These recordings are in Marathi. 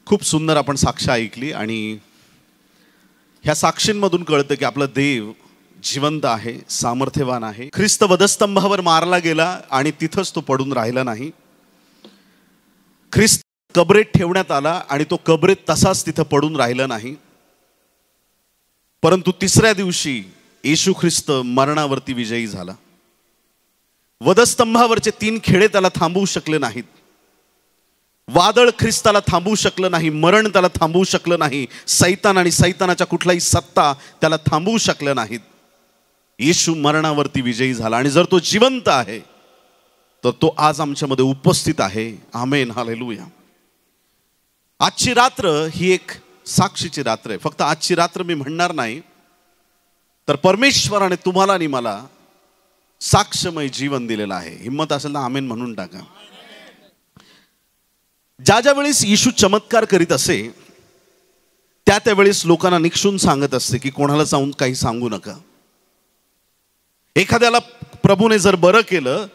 खूप सुंदर आपण साक्ष ऐकली आणि ह्या साक्षींमधून कळतं की आपला देव जिवंत आहे, सामर्थ्यवान आहे. ख्रिस्त वधस्तंभावर मारला गेला आणि तिथंच तो पडून राहिला नाही. ख्रिस्त कबरेत ठेवण्यात आला आणि तो कबरेत तसाच तिथं पडून राहिला नाही, परंतु तिसऱ्या दिवशी येशू ख्रिस्त मरणावरती विजयी झाला. वधस्तंभावरचे 3 खेळे त्याला थांबवू शकले नाहीत. वादळ ख्रिस्ताला थांबवू शकलं नाही, मरण त्याला थांबवू शकलं नाही, सैतान आणि सैतानाच्या कुठलाही सत्ता त्याला थांबवू शकल्या नाहीत. येशू मरणावरती विजयी झाला आणि जर तो जिवंत आहे तर तो आज आमच्यामध्ये उपस्थित आहे. आमेन, हालेलुया. आजची रात्र ही एक साक्षीची रात्र आहे. फक्त आजची रात्र मी म्हणणार नाही, तर परमेश्वराने तुम्हाला आणि मला साक्षमय जीवन दिलेलं आहे. हिम्मत असेल तर आमेन म्हणून टाका. ज्या ज्या वेळेस येशू चमत्कार करीत असे त्या त्यावेळेस लोकांना निक्षून सांगत असते की कोणाला जाऊन काही सांगू नका. एखाद्याला प्रभूने जर बरं केलं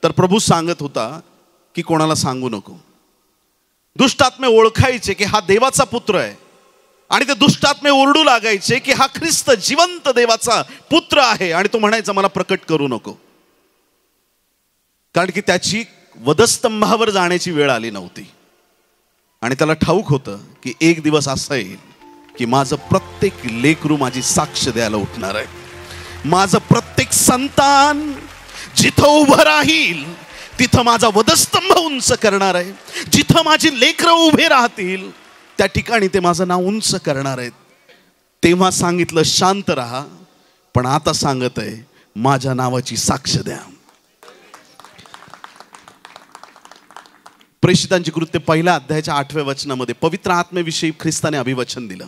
तर प्रभू सांगत होता की कोणाला सांगू नको. दुष्टात्मे ओळखायचे की हा देवाचा पुत्र आहे आणि ते दुष्टात्मे ओरडू लागायचे की हा ख्रिस्त जिवंत देवाचा पुत्र आहे आणि तो म्हणायचा मला प्रकट करू नको, कारण की त्याची वधस्तंभावर जाण्याची वेळ आली नव्हती आणि त्याला ठाऊक होतं की एक दिवस असा येईल की माझं प्रत्येक लेकरू माझी साक्ष द्यायला उठणार आहे. माझं प्रत्येक संतान जिथं उभं राहील तिथं माझा वधस्तंभ उंच करणार आहे. जिथं माझी लेकरं उभे राहतील त्या ठिकाणी ते माझं नाव उंच करणार आहेत. तेव्हा सांगितलं शांत राहा, पण आता सांगत आहे माझ्या नावाची साक्ष द्या. प्रेषितांची कृत्य 1 अध्यायाच्या 8व्या वचनामध्ये पवित्र आत्मेविषयी ख्रिस्ताने अभिवचन दिलं.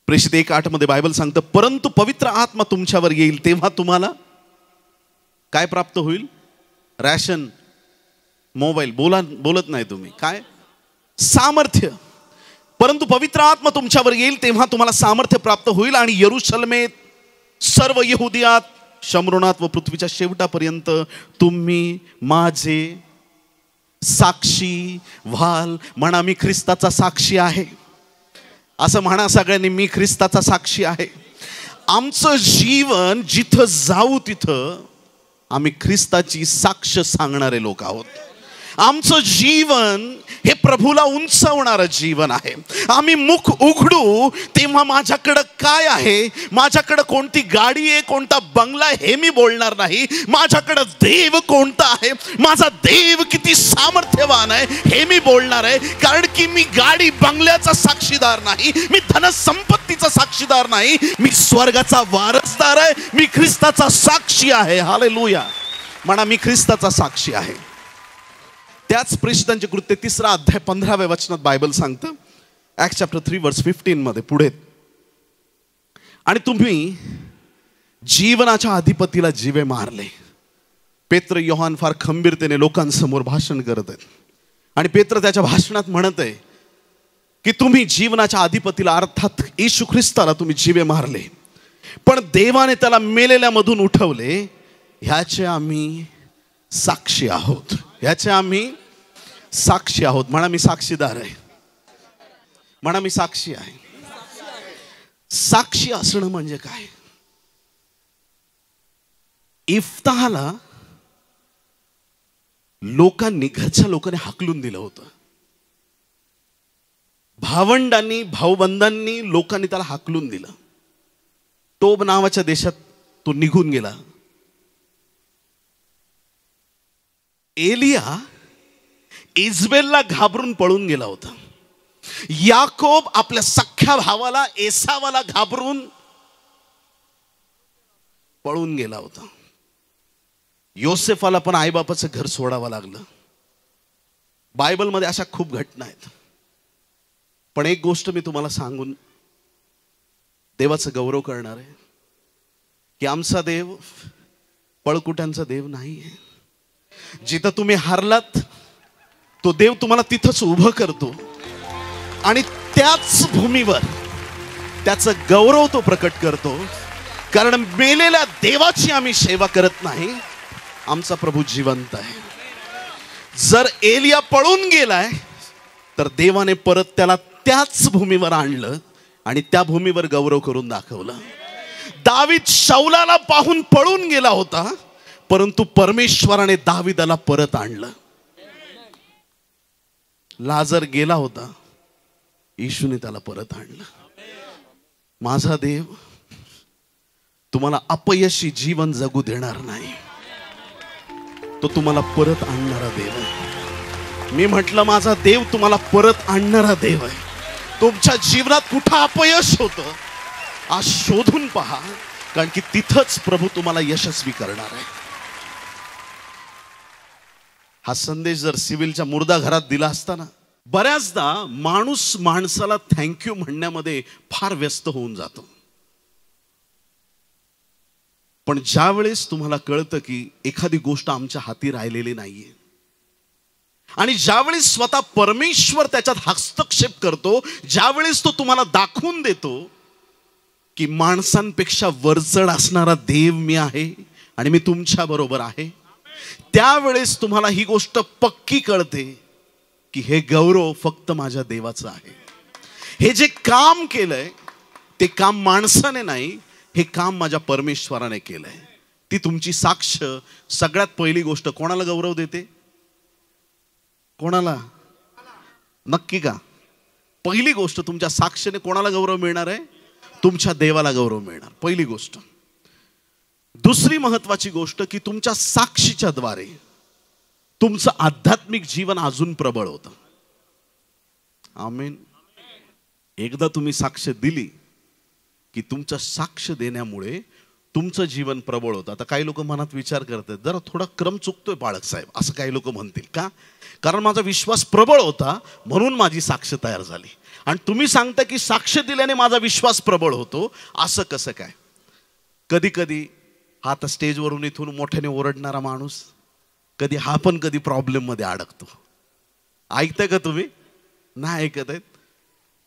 प्रेषित 1:8 मध्ये बायबल सांगतं, परंतु पवित्र आत्मा तुमच्यावर येईल तेव्हा तुम्हाला काय प्राप्त होईल? रॅशन, मोबाईल बोलत नाही तुम्ही काय? सामर्थ्य. परंतु पवित्र आत्मा तुमच्यावर येईल तेव्हा तुम्हाला सामर्थ्य प्राप्त होईल आणि यरूशलेमेत, सर्व यहुदियात, शमरोनात व पृथ्वीच्या शेवटापर्यंत तुम्ही माझे साक्षी व्हाल. म्हणा मी ख्रिस्ताचा साक्षी आहे. असं म्हणा सगळ्यांनी, मी ख्रिस्ताचा साक्षी आहे. आमचं जीवन जिथं जाऊ तिथं आम्ही ख्रिस्ताची साक्ष सांगणारे लोक आहोत. आमचं जीवन हे प्रभूला उंचावणारं जीवन आहे. आम्ही मुख उघडू तेव्हा माझ्याकडं काय आहे, माझ्याकडं कोणती गाडी आहे, कोणता बंगला आहे हे मी बोलणार नाही. माझ्याकडं देव कोणता आहे, माझा देव किती सामर्थ्यवान आहे हे मी बोलणार आहे. कारण की मी गाडी बंगल्याचा साक्षीदार नाही, मी धनसंपत्तीचा साक्षीदार नाही, मी स्वर्गाचा वारसदार आहे. मी ख्रिस्ताचा साक्षी आहे. हालेलुया. म्हणा मी ख्रिस्ताचा साक्षी आहे. त्याच प्रेषितांचे कृत्य 3 अध्याय 15व्या वचनात बायबल सांगतं, ॲक्ट्स चॅप्टर 3 वर्स 15 मध्ये पुढे, आणि तुम्ही जीवनाच्या अधिपतीला जीवे मारले. पेत्र योहान फार खंबीरतेने लोकांसमोर भाषण करत आहेत आणि पेत्र त्याच्या भाषणात म्हणत आहे की तुम्ही जीवनाच्या अधिपतीला अर्थात येशू ख्रिस्ताला तुम्ही जीवे मारले, पण देवाने त्याला मेलेल्यामधून उठवले, ह्याचे आम्ही साक्षी आहोत. ह्याचे आम्ही साक्षी आहोत. म्हणा मी साक्षीदार आहे. म्हणा मी साक्षी आहे. साक्षी असणं म्हणजे काय? इफ्ताहाला लोकांनी, घरच्या लोकांनी हाकलून दिलं होतं. भावंडांनी, भाऊबंधांनी, लोकांनी त्याला हाकलून दिलं. टोब नावाच्या देशात तो निघून गेला. एलिया इजबेलला घाबरून पळून गेला होता. याकोब आपल्या सख्या भावाला एसावाला घाबरून पळून गेला होता. योसेफाला पण आईबापाचं घर सोडावं लागलं. बायबलमध्ये अशा खूप घटना आहेत. पण एक गोष्ट मी तुम्हाला सांगून देवाचं गौरव करणार आहे की आमचा देव पळकुट्यांचा देव नाही आहे. जिथं तुम्ही हारलात तो देव तुम्हाला तिथंच उभं करतो आणि त्याच भूमीवर त्याचं गौरव तो प्रकट करतो. कारण मेलेल्या देवाची आम्ही सेवा करत नाही, आमचा प्रभू जिवंत आहे. जर एलिया पळून गेलाय तर देवाने परत त्याला त्याच भूमीवर आणलं आणि त्या भूमीवर गौरव करून दाखवलं. दावीद शाऊलाला पाहून पळून गेला होता, परंतु परमेश्वराने दावीदाला परत आणलं. लाजर गेला होता, येशूने त्याला परत आणलं. माझा देव तुम्हाला अपयशी जीवन जगू देणार नाही, तो तुम्हाला परत आणणारा देव आहे. मी म्हटलं माझा देव तुम्हाला परत आणणारा देव आहे. तुमच्या जीवनात कुठं अपयश होतं आज शोधून पहा, कारण की तिथंच प्रभू तुम्हाला यशस्वी करणार आहे. हा संदेश जर सिव्हिलच्या मुर्दा घरात दिला असता ना, बऱ्याचदा माणूस माणसाला थँक्यू म्हणण्यामध्ये फार व्यस्त होऊन जातो. पण ज्या वेळेस तुम्हाला कळतं की एखादी गोष्ट आमच्या हाती राहिलेली नाहीये, आणि ज्यावेळेस स्वतः परमेश्वर त्याच्यात हस्तक्षेप करतो, ज्यावेळेस तो तुम्हाला दाखवून देतो की माणसांपेक्षा वरचढ असणारा देव मी आहे आणि मी तुमच्या बरोबर आहे, त्यावेळेस तुम्हाला ही गोष्ट पक्की कळते की हे गौरव फक्त माझ्या देवाचं आहे. हे जे काम केलंय ते काम माणसाने नाही, हे काम माझ्या परमेश्वराने केलंय. ती तुमची साक्ष सगळ्यात पहिली गोष्ट कोणाला गौरव देते? कोणाला? नक्की का? पहिली गोष्ट तुमच्या साक्षीने कोणाला गौरव मिळणार आहे? तुमच्या देवाला गौरव मिळणार, पहिली गोष्ट. दुसरी महत्वाची गोष्ट की तुमच्या साक्षीच्या द्वारे तुमचं आध्यात्मिक जीवन अजून प्रबळ होतं. आमेन. एकदा तुम्ही साक्ष दिली की तुमचं साक्ष देण्यामुळे तुमचं जीवन प्रबळ होतं. आता काही लोक मनात विचार करतात, जरा थोडा क्रम चुकतोय बाळक साहेब, असं काही लोक म्हणतील. का? कारण माझा विश्वास प्रबळ होता म्हणून माझी साक्ष तयार झाली. आणि तुम्ही सांगता की साक्ष दिल्याने माझा विश्वास प्रबळ होतो, असं कसं काय? कधी कधी हा आता स्टेजवरून इथून मोठ्याने ओरडणारा माणूस, कधी हा पण कधी प्रॉब्लेम मध्ये अडकतो. ऐकताय का तुम्ही? नाही ऐकत आहेत?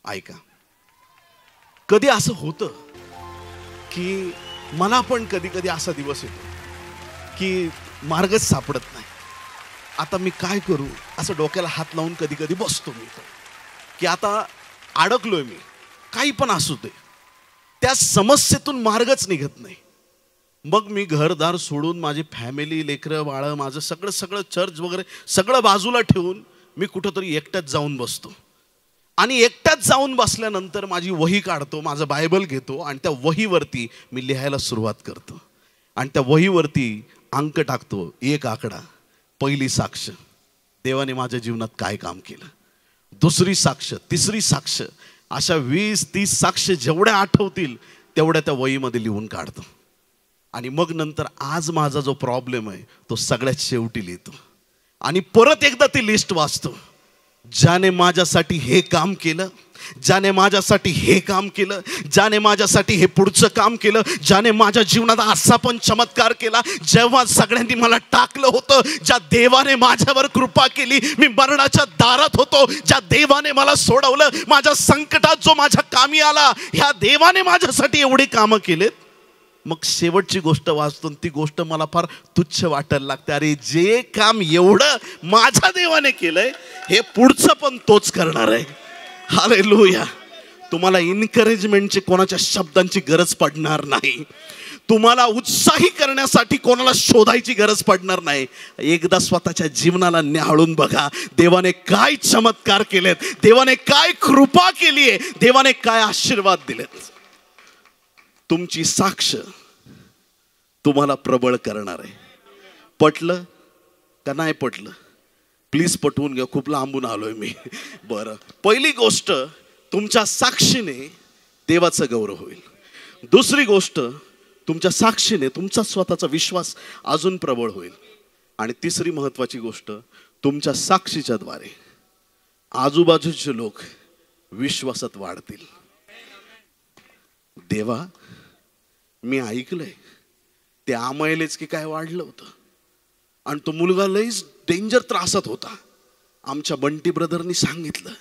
ऐका. कधी असं होतं की मला पण कधी कधी असा दिवस येतो की मार्गच सापडत नाही. आता मी काय करू असं डोक्याला हात लावून कधी कधी बसतो मी की आता अडकलोय मी, काही पण असू दे, त्या समस्येतून मार्गच निघत नाही. मग मी घरदार सोडून माझी फॅमिली, लेकरं बाळं, माझं सगळं सगळं चर्च वगैरे सगळं बाजूला ठेवून मी कुठंतरी एकट्याच जाऊन बसतो. आणि एकट्याच जाऊन बसल्यानंतर माझी वही काढतो, माझं बायबल घेतो आणि त्या वहीवरती मी लिहायला सुरुवात करतो. आणि त्या वहीवरती अंक टाकतो, एक आकडा. पहिली साक्ष, देवाने माझ्या जीवनात काय काम केलं. दुसरी साक्ष, तिसरी साक्ष, अशा 20-30 साक्ष जेवढ्या आठवतील तेवढ्या त्या वहीमध्ये लिहून काढतो. आणि मग नंतर आज माझा जो प्रॉब्लेम आहे तो सगळ्यात शेवटी लिहितो. आणि परत एकदा ती लिस्ट वाचतो. ज्याने माझ्यासाठी हे काम केलं, ज्याने माझ्यासाठी हे काम केलं, ज्याने माझ्यासाठी हे पुढचं काम केलं, ज्याने माझ्या जीवनात असा पण चमत्कार केला, जेव्हा सगळ्यांनी मला टाकलं होतं, ज्या देवाने माझ्यावर कृपा केली, मी मरणाच्या दारात होतो, ज्या देवाने मला सोडवलं, माझ्या संकटात जो माझ्या कामी आला, ह्या देवाने माझ्यासाठी एवढी कामं केलेत. मग शेवटची गोष्ट वाचतो, ती गोष्ट मला फार तुच्छ वाटायला लागते. अरे जे काम एवढं माझ्या देवाने केलंय, हे पुढचं पण तोच करणार आहे. हालेलुया. तुम्हाला इन्करेजमेंटची कोणाच्या शब्दांची गरज पडणार नाही. तुम्हाला उत्साही करण्यासाठी कोणाला शोधायची गरज पडणार नाही. एकदा स्वतःच्या जीवनाला न्याहाळून बघा, देवाने काय चमत्कार केलेत, देवाने काय कृपा केली आहे, देवाने काय आशीर्वाद दिलेत. तुमची साक्ष तुम्हाला प्रबळ करणार आहे. पटलं का नाही पटलं? प्लीज पटवून घ्या, खूप लांबून आलोय मी. बरं, पहिली गोष्ट, तुमच्या साक्षीने देवाचा गौरव होईल. दुसरी गोष्ट, तुमच्या साक्षीने तुमचा स्वतःचा विश्वास अजून प्रबळ होईल. आणि तिसरी महत्वाची गोष्ट, तुमच्या साक्षीच्या द्वारे आजूबाजूचे लोक विश्वासात वाढतील. देवा, मी ऐकलंय ते आमायलेच की काय वाढलं होतं आणि तो मुलगा लईच डेंजर त्रासात होता. आमच्या बंटी ब्रदरनी सांगितलं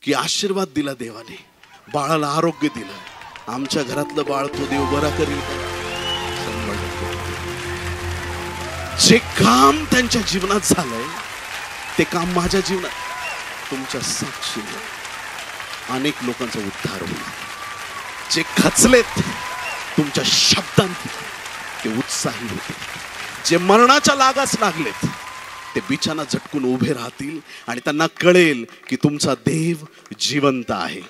की आशीर्वाद दिला देवाने, बाळाला आरोग्य दिलं. आमच्या घरातलं बाळ तो देव बरा करील का? जे काम त्यांच्या जीवनात झालंय ते काम माझ्या जीवनात. तुमच्या साक्षीने अनेक लोकांचा उद्धार होईल. जे खचलेत तुमच्या शब्दांत ते उत्साही होतील. जे मरणाच्या लागास लागलेत ते बिछाना झटकून उभे राहतील आणि त्यांना कळेल की तुमचा देव जिवंत आहे.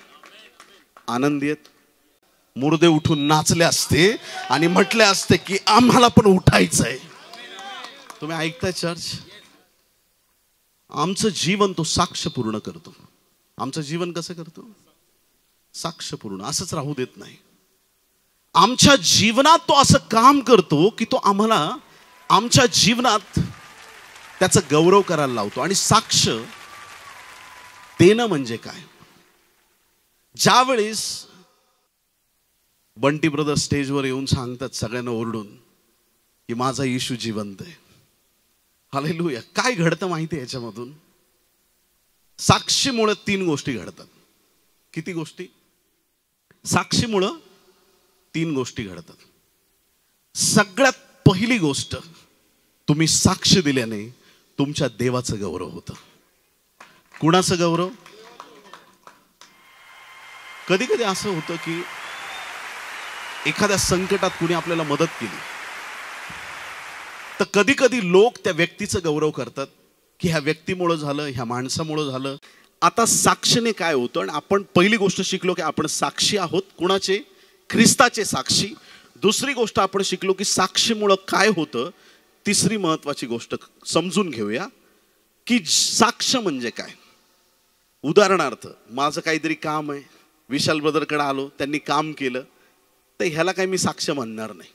आनंदीत मुर्दे उठून नाचले असते आणि म्हटले असते की आम्हाला पण उठायचंय. तुम्ही ऐकताय चर्च? आमचं जीवन तो साक्ष पूर्ण करतो. आमचं जीवन कसं करतो? साक्ष पूर्ण. असंच राहू देत नाही. आमच्या जीवनात तो असं काम करतो की तो आम्हाला आमच्या जीवनात त्याचा गौरव करायला लावतो. आणि साक्ष देणं म्हणजे काय? ज्यावेळेस बंटी ब्रदर स्टेजवर येऊन सांगतात सगळ्यांना ओरडून की माझा येशू जिवंत आहे, हालेलुया, काय घडतं माहिती आहे याच्यामधून? साक्षीमुळे 3 गोष्टी घडतात. किती गोष्टी? साक्षीमुळं 3 गोष्टी घडतात. सगळ्यात पहिली गोष्ट, तुम्ही साक्ष दिल्याने तुमच्या देवाचं गौरव होतं. कुणाचं गौरव? कधी कधी असं होतं की एखाद्या संकटात कुणी आपल्याला मदत केली तर कधी कधी लोक त्या व्यक्तीचं गौरव करतात की ह्या व्यक्तीमुळे झालं, ह्या माणसामुळे झालं. आता साक्षीने काय होतं? आणि आपण पहिली गोष्ट शिकलो की आपण साक्षी आहोत. कुणाचे? ख्रिस्ताचे साक्षी. दुसरी गोष्ट आपण शिकलो की साक्षीमुळे काय होतं. तिसरी महत्वाची गोष्ट समजून घेऊया की साक्ष म्हणजे काय. उदाहरणार्थ, माझं काहीतरी काम आहे, विशाल ब्रदरकडे आलो, त्यांनी काम केलं, तर ह्याला काही मी साक्ष म्हणणार नाही.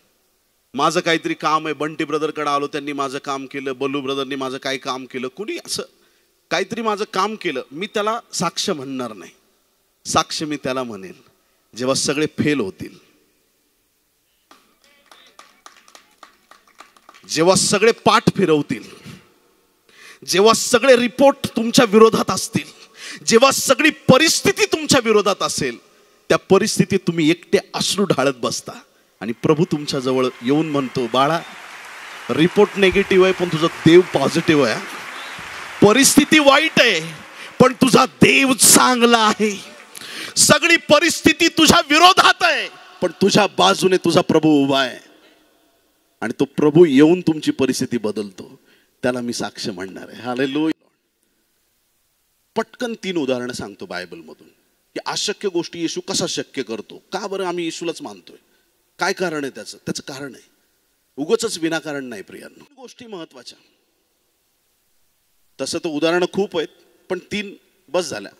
माझं काहीतरी काम आहे, बंटी ब्रदरकडे आलो, त्यांनी माझं काम केलं, बल्लू ब्रदरनी माझं काही काम केलं, कुणी असं काहीतरी माझं काम केलं, मी त्याला साक्ष म्हणणार नाही. साक्ष मी त्याला म्हणेल जेव्हा सगळे फेल होतील, जेव्हा सगळे पाठ फिरवतील, जेव्हा सगळे रिपोर्ट तुमच्या विरोधात असतील, जेव्हा सगळी परिस्थिती तुमच्या विरोधात असेल, त्या परिस्थितीत तुम्ही एकटे अश्रू ढाळत बसता आणि प्रभू तुमच्या जवळ येऊन म्हणतो, बाळा, रिपोर्ट नेगेटिव्ह आहे पण तुझा देव पॉझिटिव्ह आहे. परिस्थिती वाईट आहे पण तुझा देव चांगला आहे. सगळी परिस्थिती तुझ्या विरोधात आहे पण तुझ्या बाजूने तुझा प्रभू उभा आहे आणि तो प्रभू येऊन तुमची परिस्थिती बदलतो. त्याला मी साक्ष म्हणणार आहे. हालेलुया. पटकन 3 उदाहरणं सांगतो बायबलमधून की अशक्य गोष्टी येशू कसा शक्य करतो. का बरं आम्ही येशूलाच मानतोय? काय कारण आहे त्याचं? त्याचं कारण आहे, उगाचच विनाकारण नाही प्रियांनो. गोष्टी महत्वाच्या. तसं तर उदाहरणं खूप आहेत पण 3 बस झाल्या.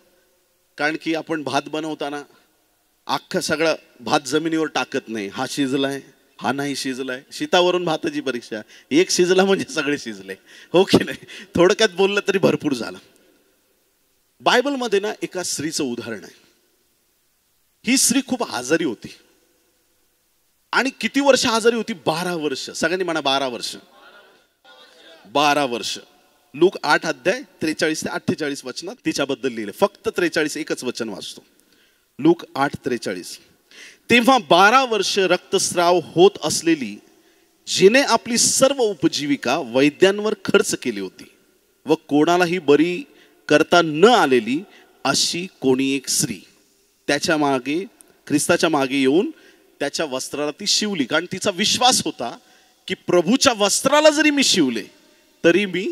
कारण की आपण भात बनवताना अख्खा सगळा भात जमिनीवर टाकत नाही. हा शिजलाय, हा नाही शिजलाय. शीतावरून भाताची परीक्षा. एक शिजला म्हणजे सगळे शिजले, हो की नाही? थोडक्यात बोललं तरी भरपूर झालं. बायबलमध्ये ना एका स्त्रीचं उदाहरण आहे. ही स्त्री खूप आजारी होती. आणि किती वर्ष आजारी होती? 12 वर्ष. सगळ्यांनी म्हणा 12 वर्ष. 12 वर्ष. लूक 8 अध्याय 43 ते 48 वचनात तिच्याबद्दल लिहिले. फक्त 43 एकच वचन वाचतो. लूक 8:43. तेव्हा 12 वर्ष रक्तस्राव होत असलेली, जिने आपली सर्व उपजीविका वैद्यांवर खर्च केली होती व कोणालाही बरी करता न आलेली अशी कोणी एक स्त्री त्याच्या मागे, ख्रिस्ताच्या मागे येऊन त्याच्या वस्त्राला ती शिवली. कारण तिचा विश्वास होता की प्रभूच्या वस्त्राला जरी मी शिवले तरी मी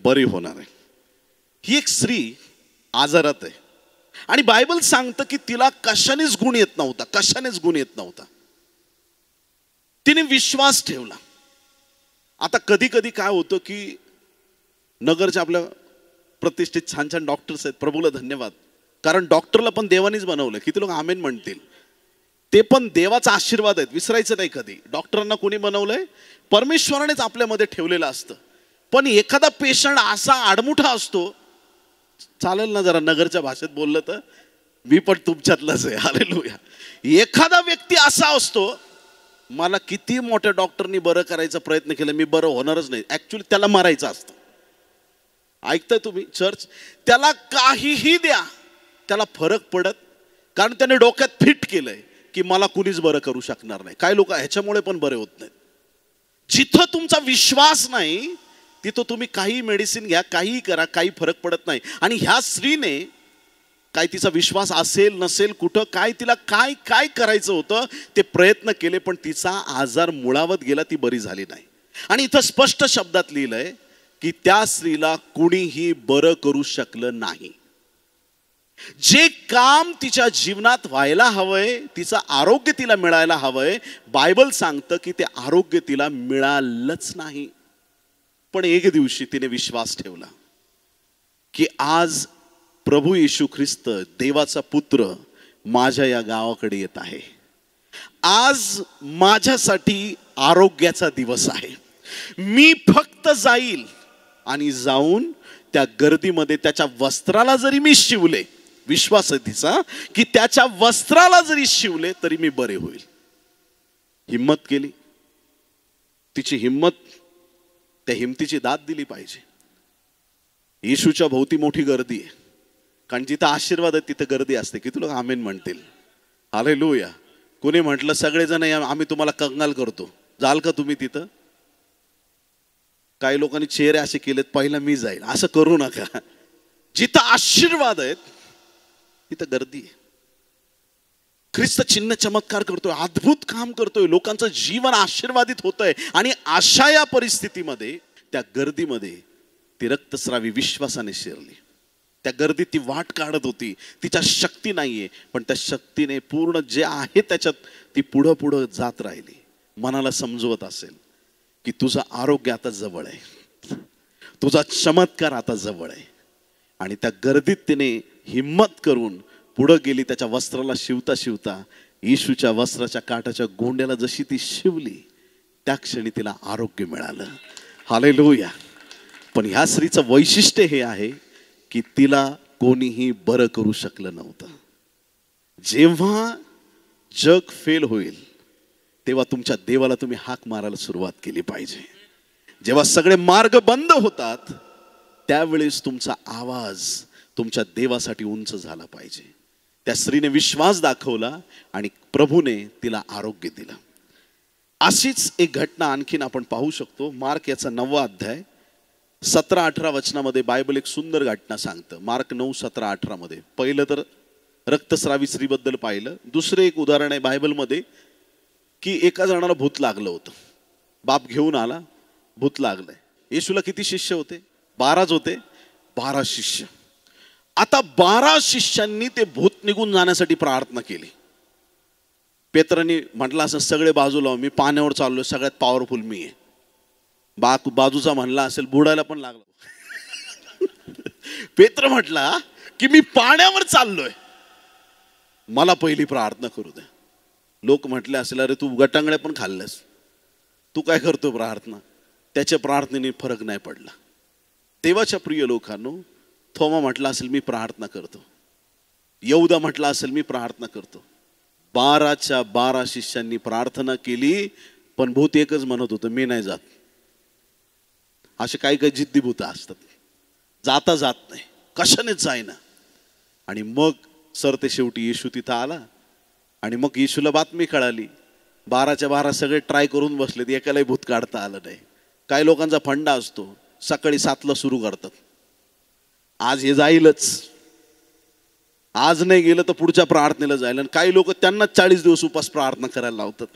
बरी होणार आहे. ही एक स्त्री आजारात आहे आणि बायबल सांगतं की तिला कशानेच गुण येत नव्हता. कशानेच गुण येत नव्हता. तिने विश्वास ठेवला. आता कधी कधी काय होतं की नगरच्या आपल्या प्रतिष्ठित छान छान डॉक्टर्स आहेत, प्रभूला धन्यवाद, कारण डॉक्टरला पण देवानीच बनवलं. किती लोक आमेन म्हणतील? ते पण देवाचा आशीर्वाद आहेत, विसरायचं नाही कधी. डॉक्टरांना कोणी बनवलंय? परमेश्वरानेच आपल्यामध्ये ठेवलेलं असतं. पण एखादा पेशंट असा आडमुठा असतो, चालेल ना जरा नगरच्या भाषेत बोललं तर, मी पण तुमच्यातलाच आहे, हालेलुया. एखादा व्यक्ती असा असतो, मला किती मोठ्या डॉक्टरनी बरं करायचा प्रयत्न केला, मी बरं होणारच नाही. ऍक्च्युली त्याला मारायचं असतं. ऐकताय तुम्ही चर्च? त्याला काहीही द्या, त्याला फरक पडत, कारण त्याने डोक्यात फिट केलंय की मला कुणीच बरं करू शकणार नाही. काही लोक ह्याच्यामुळे पण बरे होत नाहीत. जिथं तुमचा विश्वास नाही तिथं तुम्ही काही मेडिसिन घ्या, काही करा, काही फरक पडत नाही. आणि ह्या स्त्रीने काय तिचा विश्वास असेल नसेल, कुठं काय तिला काय काय करायचं होतं ते प्रयत्न केले, पण तिचा आजार मुळावत गेला, ती बरी झाली नाही. आणि इथं स्पष्ट शब्दात लिहिलंय की त्या स्त्रीला कुणीही बरं करू शकलं नाही. जे काम तिच्या जीवनात व्हायला हवंय, तिचं आरोग्य तिला मिळायला हवंय, बायबल सांगतं की ते आरोग्य तिला मिळालंच नाही. पण एक दिवशी तिने विश्वास ठेवला की आज प्रभू येशू ख्रिस्त देवाचा पुत्र माझ्या या गावाकडे येत आहे. आज माझ्यासाठी आरोग्याचा दिवस आहे. मी फक्त जाईल आणि जाऊन त्या गर्दीमध्ये त्याच्या वस्त्राला जरी मी शिवले, विश्वास आहे तिचा की त्याच्या वस्त्राला जरी शिवले तरी मी बरे होईल. हिम्मत केली. तिची हिम्मत, त्या हिमतीची दाद दिली पाहिजे. येशूच्या भोवती मोठी गर्दी आहे, कारण जिथं आशीर्वाद आहे तिथं गर्दी असते. किती लोक आमेन म्हणतील? हालेलुया. कोणी म्हटलं सगळेजण आम्ही तुम्हाला कंगाल करतो, जाल का तुम्ही तिथं? काही लोकांनी चेहरे असे केलेत, पहिला मी जाईल. असं करू नका. जिथं आशीर्वाद आहेत तिथं गर्दी आहे. ख्रिस्त चिन्ह चमत्कार करतोय, अद्भुत काम करतोय, लोकांचं जीवन आशीर्वादित होतंय. आणि अशा या परिस्थितीमध्ये, त्या गर्दीमध्ये ती रक्तस्रावी विश्वासाने शिरली. त्या गर्दीत ती वाट काढत होती. तिच्या शक्ती नाहीये, पण त्या शक्तीने पूर्ण जे आहे त्याच्यात ती पुढं पुढं जात राहिली. मनाला समजवत असेल की तुझं आरोग्य आता जवळ आहे, तुझा चमत्कार आता जवळ आहे. आणि त्या गर्दीत तिने हिम्मत करून पुढं गेली. त्याच्या वस्त्राला शिवता शिवता येशूच्या वस्त्राच्या काठाच्या गोंड्याला जशी ती शिवली, त्या क्षणी तिला आरोग्य मिळालं. हालेलुया. पण ह्या स्त्रीचं वैशिष्ट्य हे आहे की तिला कोणीही बरं करू शकलं नव्हतं. जेव्हा जग फेल होईल तेव्हा तुमच्या देवाला तुम्ही हाक मारायला सुरुवात केली पाहिजे. जेव्हा सगळे मार्ग बंद होतात त्यावेळेस तुमचा आवाज तुमच्या देवासाठी उंच झाला पाहिजे. त्या स्त्रीने विश्वास दाखवला आणि प्रभूने तिला आरोग्य दिलं. अशीच एक घटना आणखीन आपण पाहू शकतो. मार्क याचा 9वा अध्याय 17-18 वचनामध्ये बायबल एक सुंदर घटना सांगतं. मार्क 9:17-18 मध्ये पहिलं तर रक्तस्रावी स्त्रीबद्दल पाहिलं. दुसरं एक उदाहरण आहे बायबलमध्ये की एका जणाला भूत लागलं होतं. बाप घेऊन आला, भूत लागलंय. येशूला किती शिष्य होते? 12च होते. 12 शिष्य. आता 12 शिष्यांनी ते भूत निघून जाण्यासाठी प्रार्थना केली. पेत्रांनी म्हटलं असं, सगळे बाजूला, मी पाण्यावर चाललोय, सगळ्यात पॉवरफुल मी आहे. बाजूचा म्हणला असेल, बुडायला पण लागला. पेत्र म्हटला की मी पाण्यावर चाललोय, मला पहिली प्रार्थना करू द्या. लोक म्हटले असेल, अरे तू गटांगड्या पण खाल्ल्यास, तू काय करतो प्रार्थना? त्याच्या प्रार्थनेने फरक नाही पडला. देवाच्या प्रिय लोकांनो, थोमा म्हटला असेल मी प्रार्थना करतो, यहूदा म्हटला असेल मी प्रार्थना करतो. 12च्या 12 शिष्यांनी प्रार्थना केली, पण भूत एकच म्हणत होतं, मी नाही जात. असे काही काही जिद्दी भूत असतात, जाता जात नाही, कशानेच जाईना. आणि मग सरते शेवटी येशू तिथं आला. आणि मग येशूला बातमी कळाली, 12च्या 12 सगळे ट्राय करून बसलेत, एकालाही भूत काढता आलं नाही. काही लोकांचा फंडा असतो, सकाळी 7ला सुरू करतात, आज हे जाईलच, आज नाही गेलं तर पुढच्या प्रार्थनेला जाईल. आणि काही लोक त्यांना 40 दिवस उपास प्रार्थना करायला लावतात.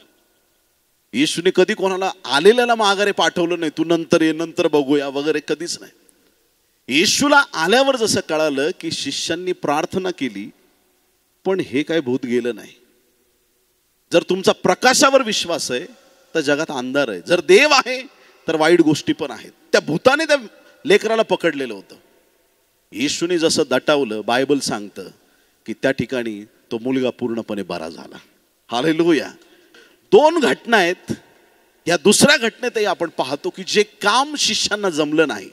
येशूने कधी कोणाला आलेल्याला माघारे पाठवलं नाही, तू नंतर ये, नंतर बघूया वगैरे, कधीच नाही. येशूला आल्यावर जसं कळालं की शिष्यांनी प्रार्थना केली पण हे काय भूत गेलं नाही. जर तुमचा प्रकाशावर विश्वास आहे तर जगात अंधार आहे. जर देव आहे तर वाईट गोष्टी पण आहेत. त्या भूताने त्या लेकराला पकडलेलं होतं. येशूने जसं दटावलं, बायबल सांगतं की त्या ठिकाणी तो मुलगा पूर्णपणे बरा झाला. हालेलुया. 2 घटना आहेत. या दुसऱ्या घटनेतही आपण पाहतो की जे काम शिष्यांना जमलं नाही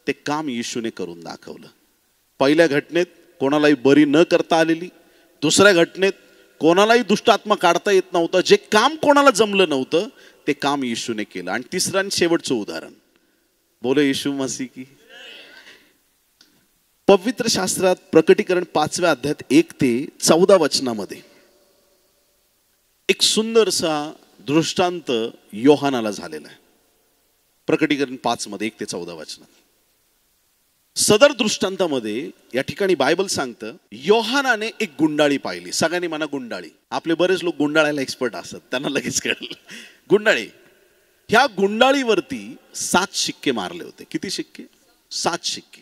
ते काम येशूने करून दाखवलं. पहिल्या घटनेत कोणालाही बरी न करता आलेली, दुसऱ्या घटनेत कोणालाही दुष्ट आत्मा काढता येत नव्हता. जे काम कोणाला जमलं नव्हतं ते काम येशूने केलं. आणि तिसरं आणि शेवटचं उदाहरण, बोले येशू मसीह की. पवित्र शास्त्रात प्रकटीकरण 5व्या अध्यायात 1 ते 14 वचनामध्ये एक सुंदरसा दृष्टांत योहानाला झालेला आहे. प्रकटीकरण 5 मध्ये 1 ते 14 वचनात. सदर दृष्टांतामध्ये या ठिकाणी बायबल सांगतं, योहानाने एक गुंडाळी पाहिली. सगळ्यांनी म्हणा गुंडाळी. आपले बरेच लोक गुंडाळायला एक्सपर्ट असतात, त्यांना लगेच कळलं. गुंडाळी. ह्या गुंडाळीवरती 7 शिक्के मारले होते. किती शिक्के? 7 शिक्के.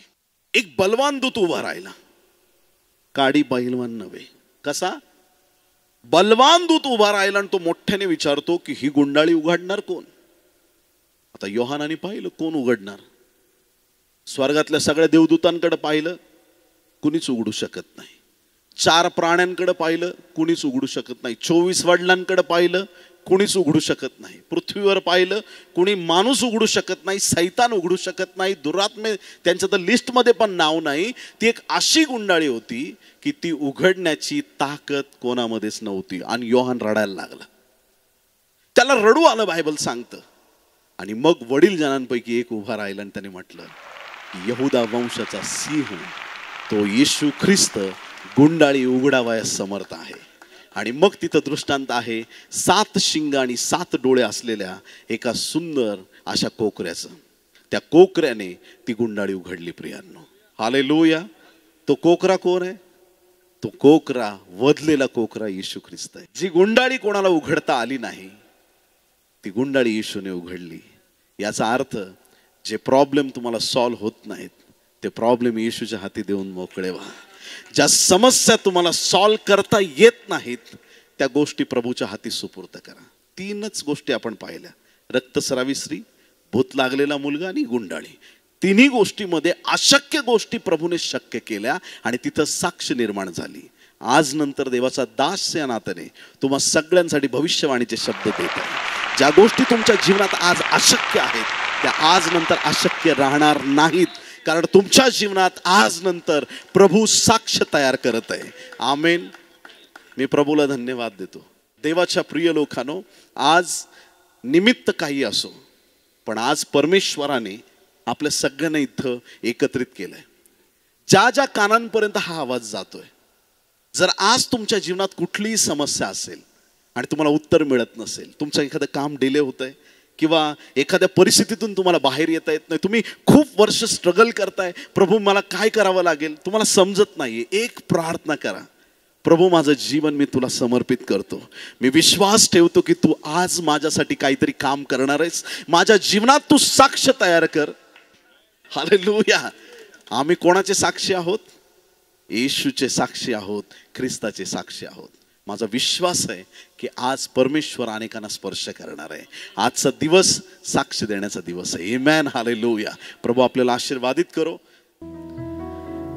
एक बलवान दूत उभा राहिला. काडी पहिलवान नव्हे. कसा? बलवान दूत उभा राहिला आणि तो मोठ्याने विचारतो की ही गुंडाळी उघडणार कोण? आता योहानाने पाहिलं, कोण उघडणार? स्वर्गातल्या सगळ्या देवदूतांकडे पाहिलं, कुणीच उघडू शकत नाही. 4 प्राण्यांकडे पाहिलं, कुणीच उघडू शकत नाही. 24 वडिलांकडे पाहिलं, कुणीच उघडू शकत नाही. पृथ्वीवर पाहिलं, कुणी माणूस उघडू शकत नाही. सैतान उघडू शकत नाही. दुरात्मे त्यांच्या तर लिस्टमध्ये पण नाव नाही. ती एक अशी गुंडाळी होती की ती उघडण्याची ताकद कोणामध्येच नव्हती. आणि योहान रडायला लागला. त्याला रडू आलं बायबल सांगतं. आणि मग वडील जनांपैकी एक उभा राहिला आणि त्याने म्हटलं, यहुदा वंशाचा सिंह तो येशू ख्रिस्त गुंडाळी उघडावयास समर्थ आहे. आणि मग तिथं दृष्टांत आहे 7 शिंग आणि 7 डोळे असलेल्या एका सुंदर अशा कोकऱ्याचं. त्या कोकऱ्याने ती गुंडाळी उघडली. प्रियांनो, हालेलुया. तो कोकरा कोण आहे? तो कोकरा, वधलेला कोकरा येशू ख्रिस्त आहे. जी गुंडाळी कोणाला उघडता आली नाही, ती गुंडाळी येशूने उघडली. याचा अर्थ जे प्रॉब्लेम तुम्हाला सॉल्व्ह होत नाहीत, ते प्रॉब्लेम येशूच्या हाती देऊन मोकळे व्हा. ज्या समस्या तुम्हाला सॉल्व्ह करता येत नाहीत, त्या गोष्टी प्रभूच्या हाती सुपूर्द करा. 3च गोष्टी आपण पाहिल्या. रक्तस्रावी स्त्री, भूत लागलेला मुलगा आणि गुंडाळी. 3ही गोष्टीमध्ये अशक्य गोष्टी प्रभूने शक्य केल्या आणि तिथं साक्ष निर्माण झाली. आज नंतर देवाचा दास या नात्याने तुम्हा सगळ्यांसाठी भविष्यवाणीचे शब्द देत आहे. ज्या गोष्टी तुमच्या जीवनात आज अशक्य आहेत, त्या आज नंतर अशक्य राहणार नाहीत. कारण तुमच्या जीवनात आज नंतर प्रभू साक्ष तयार करत आहे. आमेन. मी प्रभूला धन्यवाद देतो. देवाच्या प्रिय लोकांनो, आज निमित्त काही असो, पण आज परमेश्वराने आपल्या सगळ्यांना इथं एकत्रित केलंय. ज्या ज्या कानांपर्यंत हा आवाज जातोय, जर आज तुमच्या जीवनात कुठलीही समस्या असेल आणि तुम्हाला उत्तर मिळत नसेल, तुमचं एखादं काम डिले होत आहे किंवा एखाद्या परिस्थितीतून तुम्हाला बाहेर येता येत नाही, तुम्ही खूप वर्ष स्ट्रगल करताय, प्रभू मला काय करावं लागेल, तुम्हाला समजत नाहीये, एक प्रार्थना करा. प्रभू, माझं जीवन मी तुला समर्पित करतो. मी विश्वास ठेवतो की तू आज माझ्यासाठी काहीतरी काम करणार आहेस. माझ्या जीवनात तू साक्ष तयार कर. हालेलुया. आम्ही कोणाचे साक्षी आहोत? येशूचे साक्षी आहोत, ख्रिस्ताचे साक्षी आहोत. माझा विश्वास आहे की आज परमेश्वर अनेकांना स्पर्श करणार आहे. आजचा दिवस साक्ष देण्याचा दिवस आहे. आमेन. हालेलुया. प्रभू आपल्याला आशीर्वादित करो.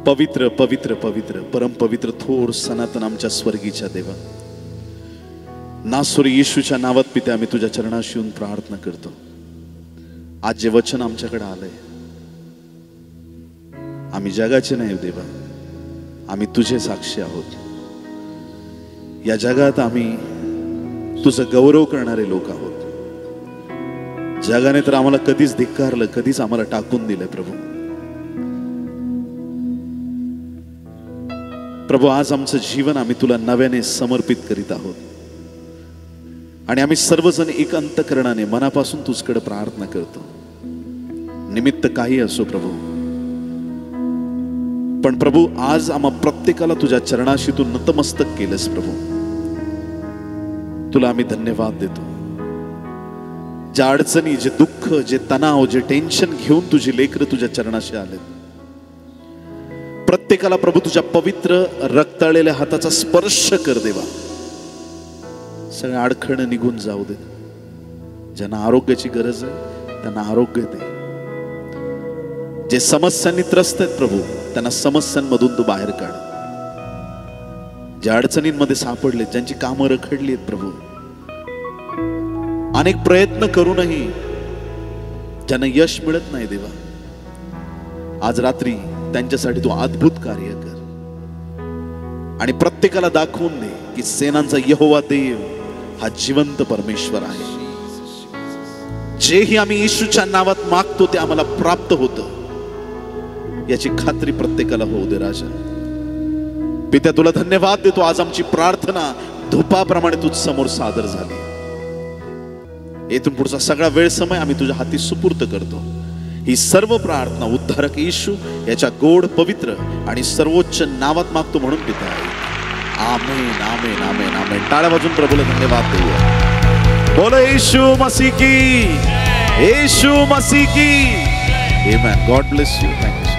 पवित्र पवित्र पवित्र परम पवित्र थोर सनातन आमच्या स्वर्गीच्या देवा, नासुरी येशूच्या नावात पिते आम्ही तुझ्या चरणाशी येऊन प्रार्थना करतो. आज जे वचन आमच्याकडे आलंय, आम्ही जगाचे नाही देवा, आम्ही तुझे साक्षी आहोत. या जगात आम्ही तुझं गौरव करणारे लोक आहोत. जगाने तर आम्हाला कधीच धिक्कारलं, कधीच आम्हाला टाकून दिलं. प्रभू आज आमचं जीवन आम्ही तुला नव्याने समर्पित करीत आहोत आणि आम्ही सर्वजण एक अंतःकरणाने मनापासून तुझकडे प्रार्थना करतो. निमित्त काही असो प्रभू, पण प्रभू आज आम्हा प्रत्येकाला तुझ्या चरणाशी तू नतमस्तक केलंस. प्रभू तुला आम्ही धन्यवाद देतो. ज्या अडचणी, जे दुःख, जे तणाव, जे टेन्शन घेऊन तुझी लेकरं तुझ्या चरणाशी आले, प्रत्येकाला प्रभू तुझ्या पवित्र रक्ताळलेल्या हाताचा स्पर्श कर देवा. सगळं अडखळणं निघून जाऊ दे. ज्यांना आरोग्याची गरज आहे त्यांना आरोग्य दे. जे समस्यांनी त्रस्त आहेत प्रभू, त्यांना समस्यांमधून तू बाहेर काढ. ज्या अडचणींमध्ये सापडले, ज्यांची कामं रखडली आहेत प्रभू, अनेक प्रयत्न करूनही ज्यांना यश मिळत नाही देवा, आज रात्री त्यांच्यासाठी तू अद्भुत कार्य कर आणि प्रत्येकाला दाखवून दे की सेनांचा यहोवा देव हा जिवंत परमेश्वर आहे. जेही आम्ही येशूच्या नावात मागतो ते आम्हाला प्राप्त होतं, याची खात्री प्रत्येकाला होऊ दे. राजा पित्या, तुला धन्यवाद देतो. आज आमची प्रार्थना धुपाप्रमाणे तुझ समोर सादर झाली. येथून पुढचा सगळा वेळ समय आम्ही तुझ्या हाती सुपूर्त करतो. ही सर्व प्रार्थना उद्धारक येशू याच्या गोड पवित्र आणि सर्वोच्च नावात मागतो म्हणून पिता. आमेन आमेन आमेन आमेन. टाळ्या वाजून प्रभूला धन्यवाद देऊया. बोलो येशू मसीह की, येशू मसीह की. Amen. God bless you. Thank you.